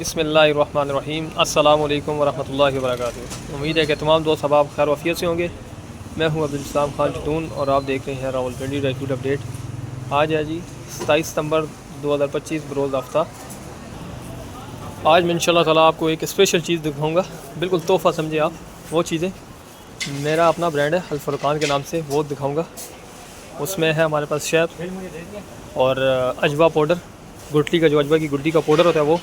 बिस्मिल्लाहिर्रहमानिर्रहीम अस्सलामु अलैकुम वरहमतुल्लाहि वबरकातुहू। उम्मीद है कि तमाम दोस्त अब आप खैर वफ़ियत से होंगे। मैं हूं अब्दुल इस्लाम खान चतून और आप देख रहे हैं रावलपिंडी ड्राई फ्रूट अपडेट। आज है जी 27 सितंबर 2025 बरोज़ हफ्ता। आज मैं इंशाल्लाह ताला आपको एक स्पेशल चीज़ दिखाऊँगा, बिल्कुल तोहफ़ा समझे आप। वो चीज़ें मेरा अपना ब्रांड है अल फुरकान के नाम से, वो दिखाऊँगा। उसमें है हमारे पास शहद और अजवा पाउडर, गुठली का जो अजवा की गुठली का पाउडर होता है वो,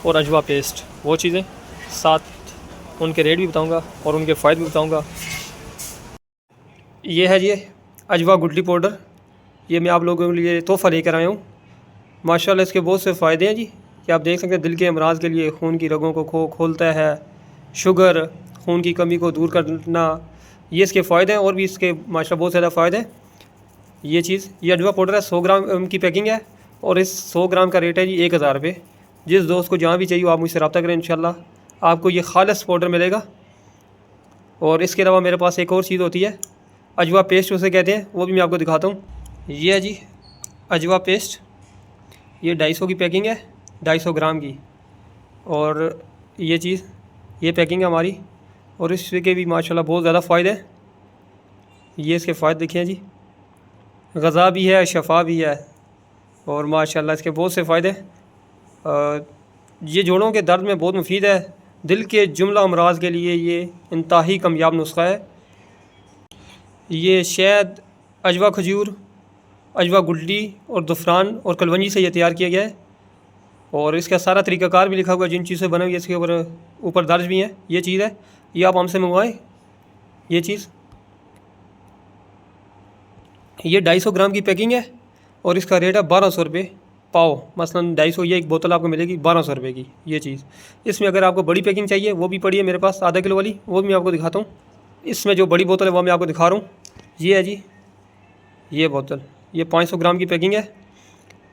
और अजवा पेस्ट, वो चीज़ें। साथ उनके रेट भी बताऊंगा और उनके फ़ायदे भी बताऊंगा। ये है जी अजवा गुठली पाउडर, ये मैं आप लोगों के लिए तोहफ़ा लेकर आया हूँ। माशाल्लाह इसके बहुत से फ़ायदे हैं जी, कि आप देख सकते हैं दिल के अमराज के लिए, खून की रगों को खोलता है, शुगर, खून की कमी को दूर करना, ये इसके फ़ायदे हैं। और भी इसके माशाल्लाह बहुत ज़्यादा फ़ायदे हैं। ये चीज़, ये अजवा पाउडर है, 100 ग्राम की पैकिंग है और इस 100 ग्राम का रेट है जी 1000 रुपये। जिस दोस्त को जहाँ भी चाहिए आप मुझसे रब्ता करें, इंशाल्लाह आपको ये खालिस पाउडर मिलेगा। और इसके अलावा मेरे पास एक और चीज़ होती है, अजवा पेस्ट उसे कहते हैं, वो भी मैं आपको दिखाता हूँ। ये है जी अजवा पेस्ट, ये 250 की पैकिंग है, 250 ग्राम की। और ये चीज़, ये पैकिंग है हमारी। और इसके भी माशाल्लाह बहुत ज़्यादा फ़ायदे हैं। ये इसके फ़ायदे देखिए जी, ग़ज़ा भी है, शफ़ा भी है, और माशाल्लाह इसके बहुत से फ़ायदे। ये जोड़ों के दर्द में बहुत मुफीद है। दिल के जुमला अमराज के लिए ये इंतहाई कामयाब नुस्खा है। ये शहद, अजवा खजूर, अजवा गुठली और ज़ुफ़रान और कलवंजी से ये तैयार किया गया है। और इसका सारा तरीक़ाकार भी लिखा हुआ है, जिन चीज़ों से बना हुआ है इसके ऊपर दर्ज भी हैं। ये चीज़ है, ये आप हमसे मंगवाएं। ये चीज़, ये 250 ग्राम की पैकिंग है और इसका रेट है 1200 रुपये पाव। मसलन 250, ये एक बोतल आपको मिलेगी 1200 रुपये की। ये चीज़, इसमें अगर आपको बड़ी पैकिंग चाहिए वो भी पड़ी है मेरे पास, आधा किलो वाली, वो भी मैं आपको दिखाता हूँ। इसमें जो बड़ी बोतल है वो मैं आपको दिखा रहा हूँ। ये है जी ये बोतल, ये 500 ग्राम की पैकिंग है।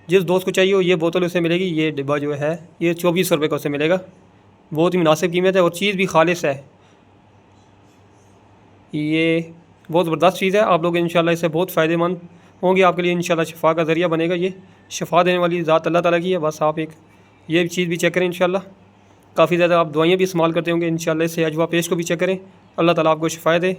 जिस दोस्त को चाहिए हो ये बोतल उसे मिलेगी। ये डिब्बा जो है ये 2400 रुपये का उसे मिलेगा। बहुत ही मुनासिब कीमत है और चीज़ भी खालिस है। ये बहुत ज़बरदस्त चीज़ है। आप लोग इंशाल्लाह इससे बहुत फ़ायदेमंद होंगे, आपके लिए इंशाल्लाह शिफा का ज़रिया बनेगा। ये शिफा देने वाली ज़ात अल्लाह ताला की है। बस आप एक ये चीज़ भी चेक करें इंशाल्लाह। काफ़ी ज़्यादा आप दवाइयाँ भी इस्तेमाल करते होंगे, इंशाल्लाह इससे अजवा पेस्ट को भी चेक करें। अल्लाह ताला आपको शिफा दे।